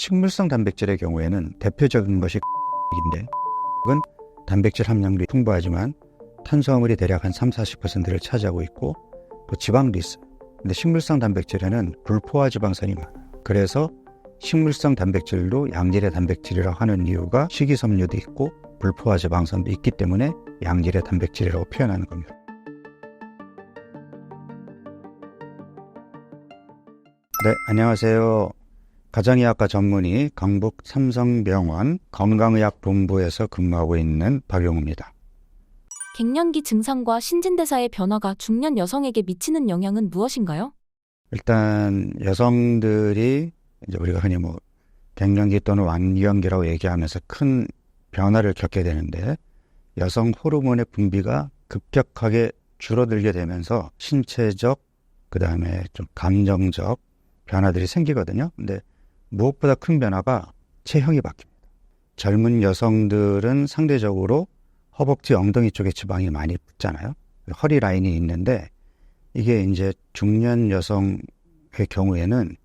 식물성 단백질의 경우에는 대표적인 것이 인데, 은 단백질 함량도 풍부하지만 탄수화물이 대략 한 30-40%를 차지하고 있고 또 지방도 있어요. 근데 식물성 단백질에는 불포화 지방산이 많아요. 그래서 식물성 단백질도 양질의 단백질이라고 하는 이유가 식이섬유도 있고 불포화 지방산도 있기 때문에 양질의 단백질이라고 표현하는 겁니다. 네, 안녕하세요. 가정의학과 전문의 강북 삼성병원 건강의학본부에서 근무하고 있는 박용우입니다. 갱년기 증상과 신진대사의 변화가 중년 여성에게 미치는 영향은 무엇인가요? 일단 여성들이 이제 우리가 흔히 갱년기 또는 완경기라고 얘기하면서 큰 변화를 겪게 되는데, 여성 호르몬의 분비가 급격하게 줄어들게 되면서 신체적, 그 다음에 좀 감정적 변화들이 생기거든요. 근데 무엇보다 큰 변화가 체형이 바뀝니다. 젊은 여성들은 상대적으로 허벅지, 엉덩이 쪽에 지방이 많이 붙잖아요. 허리 라인이 있는데, 이게 이제 중년 여성의 경우에는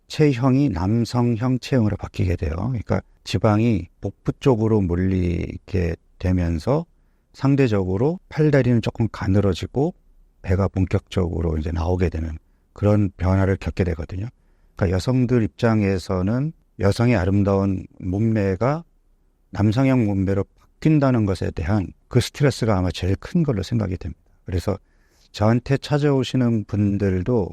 체형이 남성형 체형으로 바뀌게 돼요. 그러니까 지방이 복부 쪽으로 몰리게 되면서 상대적으로 팔다리는 조금 가늘어지고 배가 본격적으로 이제 나오게 되는 그런 변화를 겪게 되거든요. 그러니까 여성들 입장에서는 여성의 아름다운 몸매가 남성형 몸매로 바뀐다는 것에 대한 그 스트레스가 아마 제일 큰 걸로 생각이 됩니다. 그래서 저한테 찾아오시는 분들도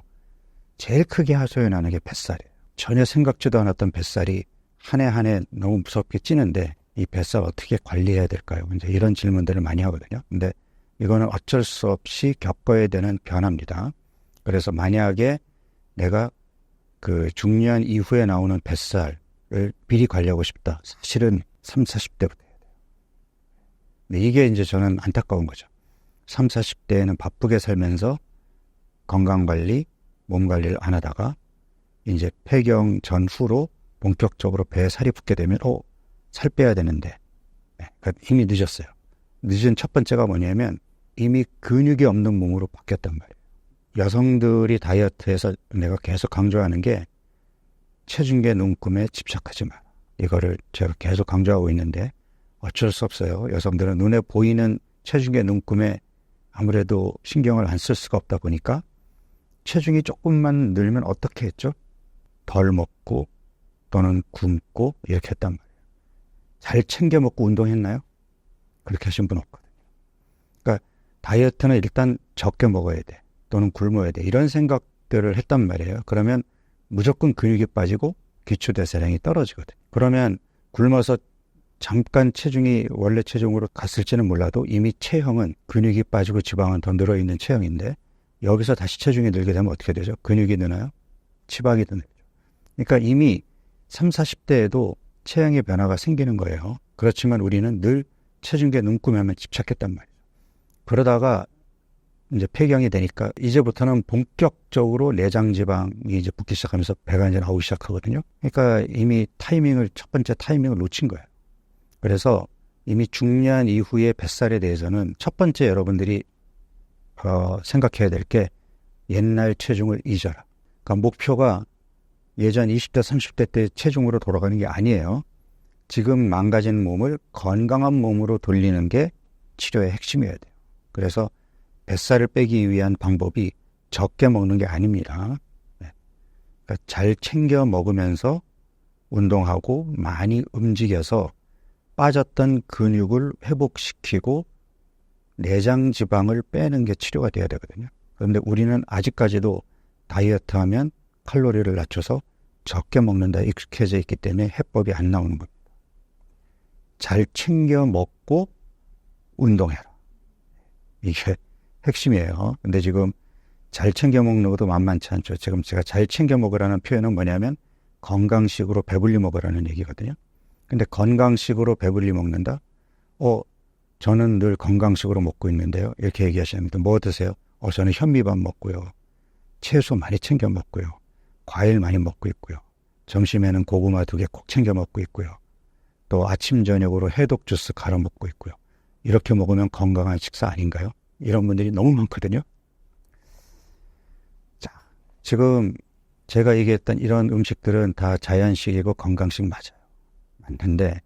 제일 크게 하소연하는 게 뱃살이에요. 전혀 생각지도 않았던 뱃살이 한 해 한 해 너무 무섭게 찌는데 이 뱃살 어떻게 관리해야 될까요? 이제 이런 질문들을 많이 하거든요. 근데 이거는 어쩔 수 없이 겪어야 되는 변화입니다. 그래서 만약에 내가 그 중년 이후에 나오는 뱃살을 미리 관리하고 싶다. 사실은 30, 40대부터 해야 돼요. 근데 이게 이제 저는 안타까운 거죠. 30, 40대에는 바쁘게 살면서 건강관리, 몸관리를 안 하다가 이제 폐경 전후로 본격적으로 배에 살이 붙게 되면 살 빼야 되는데, 그러니까 이미 늦었어요. 늦은 첫 번째가 뭐냐면 이미 근육이 없는 몸으로 바뀌었단 말이에요. 여성들이 다이어트에서 내가 계속 강조하는 게 체중계 눈금에 집착하지 마라. 이거를 제가 계속 강조하고 있는데 어쩔 수 없어요. 여성들은 눈에 보이는 체중계 눈금에 아무래도 신경을 안 쓸 수가 없다 보니까 체중이 조금만 늘면 어떻게 했죠? 덜 먹고 또는 굶고 이렇게 했단 말이에요. 잘 챙겨 먹고 운동했나요? 그렇게 하신 분 없거든요. 그러니까 다이어트는 일단 적게 먹어야 돼. 또는 굶어야 돼. 이런 생각들을 했단 말이에요. 그러면 무조건 근육이 빠지고 기초대사량이 떨어지거든요. 그러면 굶어서 잠깐 체중이 원래 체중으로 갔을지는 몰라도 이미 체형은 근육이 빠지고 지방은 더 늘어있는 체형인데, 여기서 다시 체중이 늘게 되면 어떻게 되죠? 근육이 느나요? 지방이 더 늘죠. 그러니까 이미 30, 40대에도 체형의 변화가 생기는 거예요. 그렇지만 우리는 늘 체중계 눈금에만 집착했단 말이죠. 그러다가 이제 폐경이 되니까 이제부터는 본격적으로 내장 지방이 이제 붙기 시작하면서 배가 이제 나오기 시작하거든요. 그러니까 이미 첫 번째 타이밍을 놓친 거예요. 그래서 이미 중년 이후의 뱃살에 대해서는 첫 번째 여러분들이 생각해야 될 게 옛날 체중을 잊어라. 그러니까 목표가 예전 20대, 30대 때 체중으로 돌아가는 게 아니에요. 지금 망가진 몸을 건강한 몸으로 돌리는 게 치료의 핵심이어야 돼요. 그래서 뱃살을 빼기 위한 방법이 적게 먹는 게 아닙니다. 그러니까 잘 챙겨 먹으면서 운동하고 많이 움직여서 빠졌던 근육을 회복시키고 내장 지방을 빼는 게 치료가 돼야 되거든요. 그런데 우리는 아직까지도 다이어트하면 칼로리를 낮춰서 적게 먹는다 익숙해져 있기 때문에 해법이 안 나오는 겁니다. 잘 챙겨 먹고 운동해라. 이게 핵심이에요. 근데 지금 잘 챙겨 먹는 것도 만만치 않죠. 지금 제가 잘 챙겨 먹으라는 표현은 뭐냐면 건강식으로 배불리 먹으라는 얘기거든요. 근데 건강식으로 배불리 먹는다? 저는 늘 건강식으로 먹고 있는데요. 이렇게 얘기하시는데 뭐 드세요? 저는 현미밥 먹고요. 채소 많이 챙겨 먹고요. 과일 많이 먹고 있고요. 점심에는 고구마 2개 꼭 챙겨 먹고 있고요. 또 아침 저녁으로 해독 주스 갈아 먹고 있고요. 이렇게 먹으면 건강한 식사 아닌가요? 이런 분들이 너무 많거든요. 자, 지금 제가 얘기했던 이런 음식들은 다 자연식이고 건강식 맞아요. 맞는데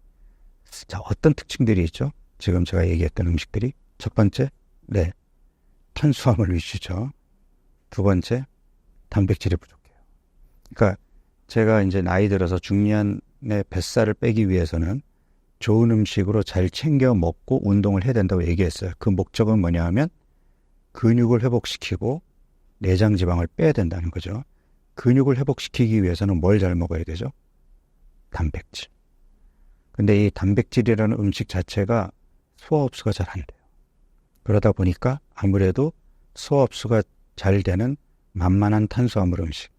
자, 어떤 특징들이 있죠? 지금 제가 얘기했던 음식들이 첫 번째, 네, 탄수화물 위주죠. 두 번째, 단백질이 부족해요. 그러니까 제가 이제 나이 들어서 중년의 뱃살을 빼기 위해서는 좋은 음식으로 잘 챙겨 먹고 운동을 해야 된다고 얘기했어요. 그 목적은 뭐냐 하면 근육을 회복시키고 내장 지방을 빼야 된다는 거죠. 근육을 회복시키기 위해서는 뭘 잘 먹어야 되죠? 단백질. 근데 이 단백질이라는 음식 자체가 소화 흡수가 잘 안 돼요. 그러다 보니까 아무래도 소화 흡수가 잘 되는 만만한 탄수화물 음식,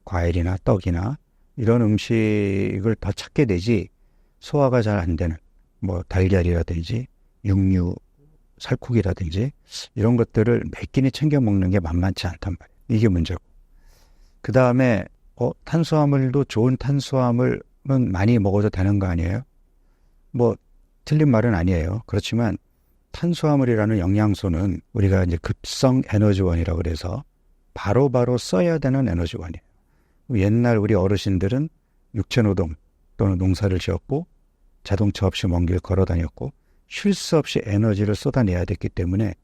과일이나 떡이나 이런 음식을 더 찾게 되지 소화가 잘 안 되는 뭐 달걀이라든지 육류, 살코기라든지 이런 것들을 몇 끼니 챙겨 먹는 게 만만치 않단 말이에요. 이게 문제고. 그 다음에 탄수화물도 좋은 탄수화물은 많이 먹어도 되는 거 아니에요? 뭐 틀린 말은 아니에요. 그렇지만 탄수화물이라는 영양소는 우리가 이제 급성 에너지원이라고 그래서 바로바로 써야 되는 에너지원이에요. 옛날 우리 어르신들은 육체노동 또는 농사를 지었고 자동차 없이 먼 길 걸어 다녔고 쉴 수 없이 에너지를 쏟아내야 됐기 때문에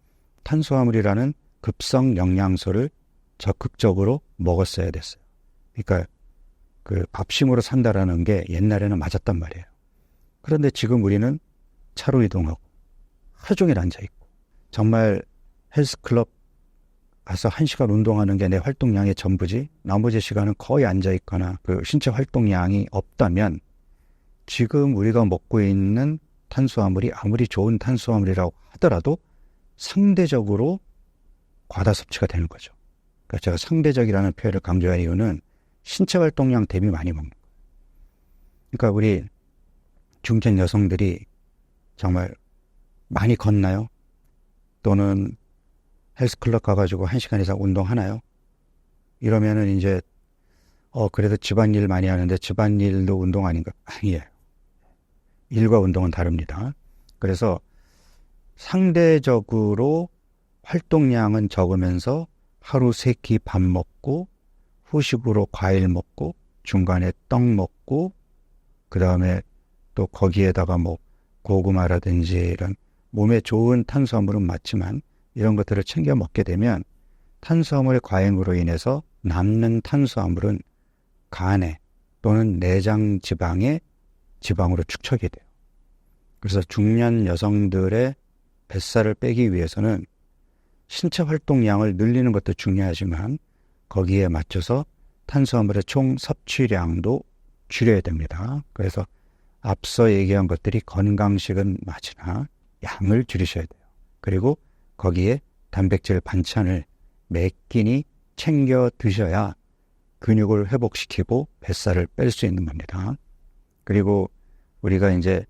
탄수화물이라는 급성 영양소를 적극적으로 먹었어야 됐어요. 그러니까 그 밥심으로 산다라는 게 옛날에는 맞았단 말이에요. 그런데 지금 우리는 차로 이동하고 하루 종일 앉아있고 정말 헬스클럽 가서 1시간 운동하는 게 내 활동량의 전부지 나머지 시간은 거의 앉아있거나 그 신체 활동량이 없다면 지금 우리가 먹고 있는 탄수화물이 아무리 좋은 탄수화물이라고 하더라도 상대적으로 과다 섭취가 되는 거죠. 그러니까 제가 상대적이라는 표현을 강조한 이유는 신체 활동량 대비 많이 먹는 거예요. 그러니까 우리 중년 여성들이 정말 많이 걷나요? 또는 헬스클럽 가가지고 1시간 이상 운동하나요? 이러면은 이제 그래도 집안일 많이 하는데 집안일도 운동 아닌가? 아니에요. 일과 운동은 다릅니다. 그래서 상대적으로 활동량은 적으면서 하루 3끼 밥 먹고 후식으로 과일 먹고 중간에 떡 먹고 그 다음에 또 거기에다가 뭐 고구마라든지 이런 몸에 좋은 탄수화물은 맞지만 이런 것들을 챙겨 먹게 되면 탄수화물의 과잉으로 인해서 남는 탄수화물은 간에 또는 내장 지방의 지방으로 축적이 돼요. 그래서 중년 여성들의 뱃살을 빼기 위해서는 신체 활동량을 늘리는 것도 중요하지만 거기에 맞춰서 탄수화물의 총 섭취량도 줄여야 됩니다. 그래서 앞서 얘기한 것들이 건강식은 맞으나 양을 줄이셔야 돼요. 그리고 거기에 단백질 반찬을 몇 끼니 챙겨 드셔야 근육을 회복시키고 뱃살을 뺄 수 있는 겁니다. 그리고 우리가 이제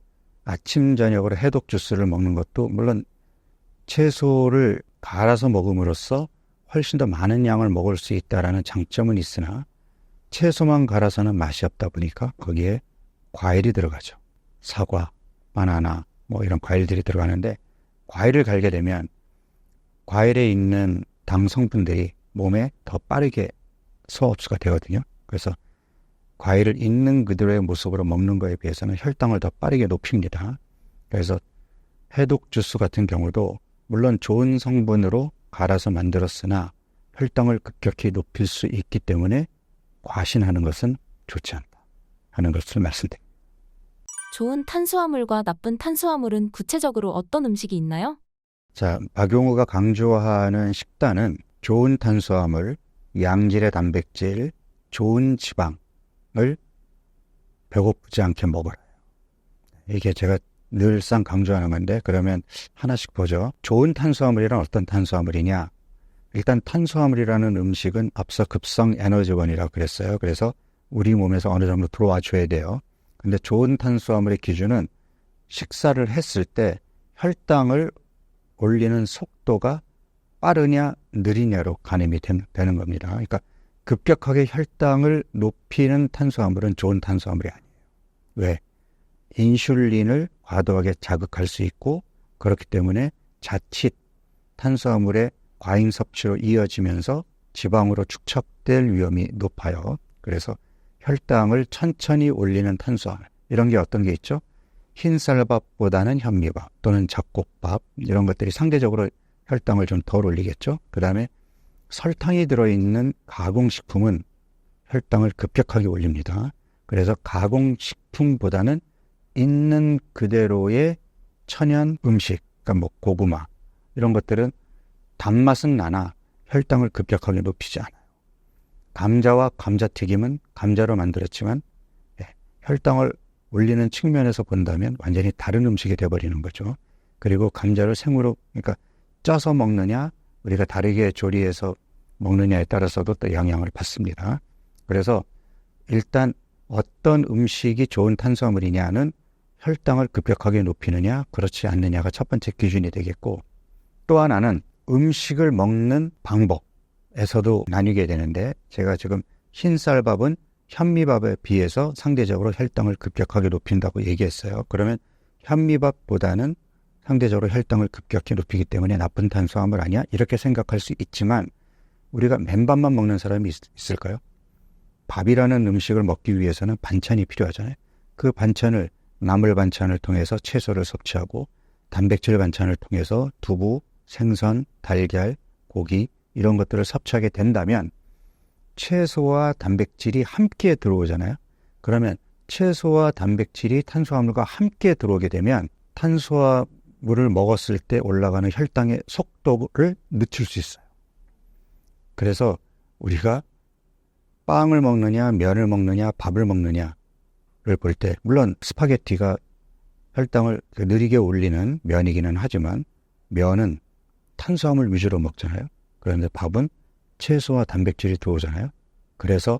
아침 저녁으로 해독 주스를 먹는 것도 물론 채소를 갈아서 먹음으로써 훨씬 더 많은 양을 먹을 수 있다는 장점은 있으나 채소만 갈아서는 맛이 없다 보니까 거기에 과일이 들어가죠. 사과, 바나나 뭐 이런 과일들이 들어가는데 과일을 갈게 되면 과일에 있는 당 성분들이 몸에 더 빠르게 소화 흡수가 되거든요. 그래서 과일을 있는 그대로의 모습으로 먹는 거에 비해서는 혈당을 더 빠르게 높입니다. 그래서 해독 주스 같은 경우도 물론 좋은 성분으로 갈아서 만들었으나 혈당을 급격히 높일 수 있기 때문에 과신하는 것은 좋지 않다 하는 것을 말씀드립니다. 좋은 탄수화물과 나쁜 탄수화물은 구체적으로 어떤 음식이 있나요? 자, 박용우가 강조하는 식단은 좋은 탄수화물, 양질의 단백질, 좋은 지방을 배고프지 않게 먹어라. 이게 제가 늘상 강조하는 건데 그러면 하나씩 보죠. 좋은 탄수화물이란 어떤 탄수화물이냐? 일단 탄수화물이라는 음식은 앞서 급성 에너지원이라고 그랬어요. 그래서 우리 몸에서 어느 정도 들어와 줘야 돼요. 근데 좋은 탄수화물의 기준은 식사를 했을 때 혈당을 올리는 속도가 빠르냐 느리냐로 가늠이 되는 겁니다. 그러니까 급격하게 혈당을 높이는 탄수화물은 좋은 탄수화물이 아니에요. 왜? 인슐린을 과도하게 자극할 수 있고 그렇기 때문에 자칫 탄수화물의 과잉 섭취로 이어지면서 지방으로 축적될 위험이 높아요. 그래서 혈당을 천천히 올리는 탄수화물, 이런 게 어떤 게 있죠? 흰쌀밥보다는 현미밥 또는 잡곡밥, 이런 것들이 상대적으로 혈당을 좀 덜 올리겠죠. 그 다음에 설탕이 들어있는 가공식품은 혈당을 급격하게 올립니다. 그래서 가공식품보다는 있는 그대로의 천연 음식, 그러니까 뭐 고구마 이런 것들은 단맛은 나나 혈당을 급격하게 높이지 않아요. 감자와 감자튀김은 감자로 만들었지만 혈당을 올리는 측면에서 본다면 완전히 다른 음식이 돼버리는 거죠. 그리고 감자를 생으로, 그러니까 쪄서 먹느냐 우리가 다르게 조리해서 먹느냐에 따라서도 또 영향을 받습니다. 그래서 일단 어떤 음식이 좋은 탄수화물이냐는 혈당을 급격하게 높이느냐 그렇지 않느냐가 첫 번째 기준이 되겠고, 또 하나는 음식을 먹는 방법에서도 나뉘게 되는데, 제가 지금 흰쌀밥은 현미밥에 비해서 상대적으로 혈당을 급격하게 높인다고 얘기했어요. 그러면 현미밥보다는 상대적으로 혈당을 급격히 높이기 때문에 나쁜 탄수화물 아니야? 이렇게 생각할 수 있지만 우리가 맨밥만 먹는 사람이 있을까요? 밥이라는 음식을 먹기 위해서는 반찬이 필요하잖아요. 그 반찬을 나물 반찬을 통해서 채소를 섭취하고 단백질 반찬을 통해서 두부, 생선, 달걀, 고기 이런 것들을 섭취하게 된다면 채소와 단백질이 함께 들어오잖아요. 그러면 채소와 단백질이 탄수화물과 함께 들어오게 되면 탄수화물을 먹었을 때 올라가는 혈당의 속도를 늦출 수 있어요. 그래서 우리가 빵을 먹느냐, 면을 먹느냐, 밥을 먹느냐를 볼 때, 물론 스파게티가 혈당을 느리게 올리는 면이기는 하지만 면은 탄수화물 위주로 먹잖아요. 그런데 밥은 채소와 단백질이 들어오잖아요. 그래서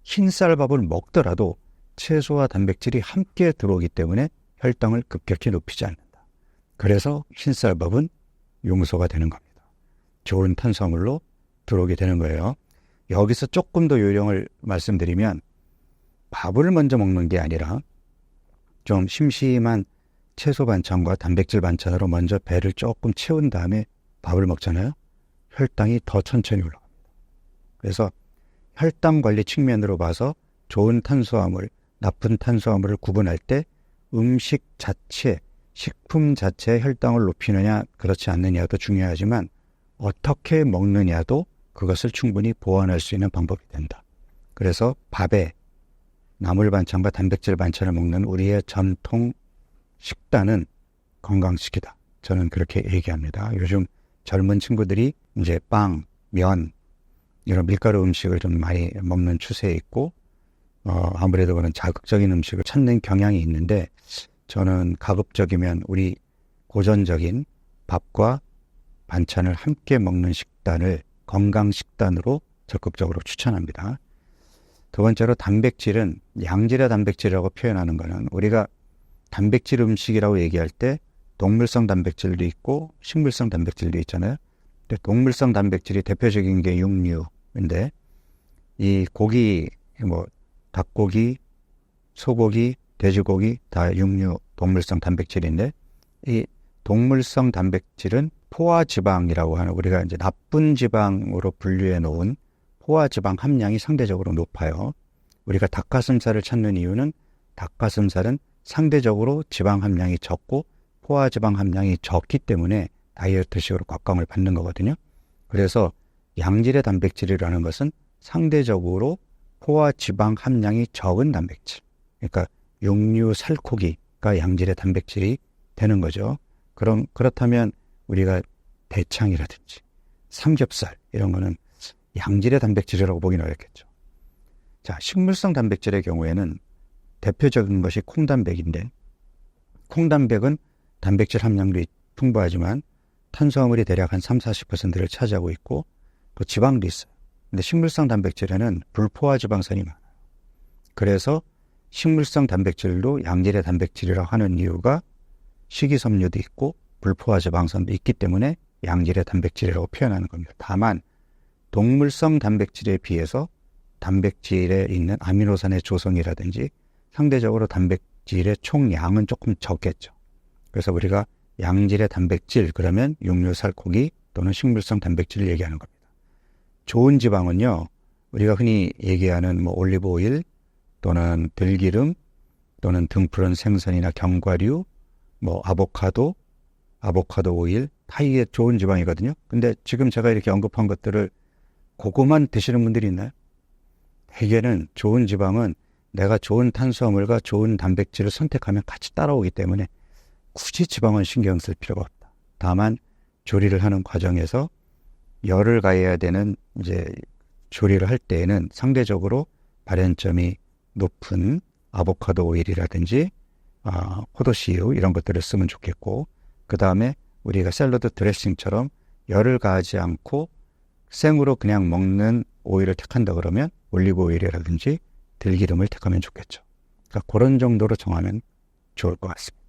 흰쌀밥을 먹더라도 채소와 단백질이 함께 들어오기 때문에 혈당을 급격히 높이지 않는다. 그래서 흰쌀밥은 용서가 되는 겁니다. 좋은 탄수화물로 들어오게 되는 거예요. 여기서 조금 더 요령을 말씀드리면, 밥을 먼저 먹는 게 아니라 좀 심심한 채소 반찬과 단백질 반찬으로 먼저 배를 조금 채운 다음에 밥을 먹잖아요. 혈당이 더 천천히 올라갑니다. 그래서 혈당 관리 측면으로 봐서 좋은 탄수화물, 나쁜 탄수화물을 구분할 때 음식 자체, 식품 자체의 혈당을 높이느냐 그렇지 않느냐도 중요하지만 어떻게 먹느냐도 그것을 충분히 보완할 수 있는 방법이 된다. 그래서 밥에 나물 반찬과 단백질 반찬을 먹는 우리의 전통 식단은 건강식이다. 저는 그렇게 얘기합니다. 요즘 젊은 친구들이 이제 빵, 면 이런 밀가루 음식을 좀 많이 먹는 추세에 있고 아무래도 그런 자극적인 음식을 찾는 경향이 있는데, 저는 가급적이면 우리 고전적인 밥과 반찬을 함께 먹는 식단을 건강식단으로 적극적으로 추천합니다. 두 번째로 단백질은 양질의 단백질이라고 표현하는 것은, 우리가 단백질 음식이라고 얘기할 때 동물성 단백질도 있고 식물성 단백질도 있잖아요. 근데 동물성 단백질이 대표적인 게 육류인데, 이 고기, 뭐 닭고기, 소고기, 돼지고기 다 육류 동물성 단백질인데, 이 동물성 단백질은 포화지방이라고 하는, 우리가 이제 나쁜 지방으로 분류해 놓은 포화지방 함량이 상대적으로 높아요. 우리가 닭가슴살을 찾는 이유는 닭가슴살은 상대적으로 지방 함량이 적고 포화지방 함량이 적기 때문에 다이어트식으로 곽광을 받는 거거든요. 그래서 양질의 단백질이라는 것은 상대적으로 포화지방 함량이 적은 단백질, 그러니까 육류, 살코기가 양질의 단백질이 되는 거죠. 그렇다면 우리가 대창이라든지 삼겹살 이런 거는 양질의 단백질이라고 보기는 어렵겠죠. 자, 식물성 단백질의 경우에는 대표적인 것이 콩단백인데, 콩단백은 단백질 함량도 풍부하지만 탄수화물이 대략 한 30-40%를 차지하고 있고 또 지방도 있어요. 근데 식물성 단백질에는 불포화 지방산이 많아요. 그래서 식물성 단백질도 양질의 단백질이라고 하는 이유가 식이섬유도 있고 불포화 지방산도 있기 때문에 양질의 단백질이라고 표현하는 겁니다. 다만 동물성 단백질에 비해서 단백질에 있는 아미노산의 조성이라든지 상대적으로 단백질의 총량은 조금 적겠죠. 그래서 우리가 양질의 단백질, 그러면 육류, 살코기 또는 식물성 단백질을 얘기하는 겁니다. 좋은 지방은요, 우리가 흔히 얘기하는 뭐 올리브 오일 또는 들기름 또는 등푸른 생선이나 견과류, 뭐 아보카도 오일 다 이게 좋은 지방이거든요. 근데 지금 제가 이렇게 언급한 것들을 그거만 드시는 분들이 있나요? 대개는 좋은 지방은 내가 좋은 탄수화물과 좋은 단백질을 선택하면 같이 따라오기 때문에 굳이 지방은 신경 쓸 필요가 없다. 다만 조리를 하는 과정에서 열을 가해야 되는 이제 조리를 할 때에는 상대적으로 발연점이 높은 아보카도 오일이라든지 포도씨유 이런 것들을 쓰면 좋겠고, 그 다음에 우리가 샐러드 드레싱처럼 열을 가하지 않고 생으로 그냥 먹는 오일을 택한다 그러면 올리브 오일이라든지 들기름을 택하면 좋겠죠. 그러니까 그런 정도로 정하면 좋을 것 같습니다.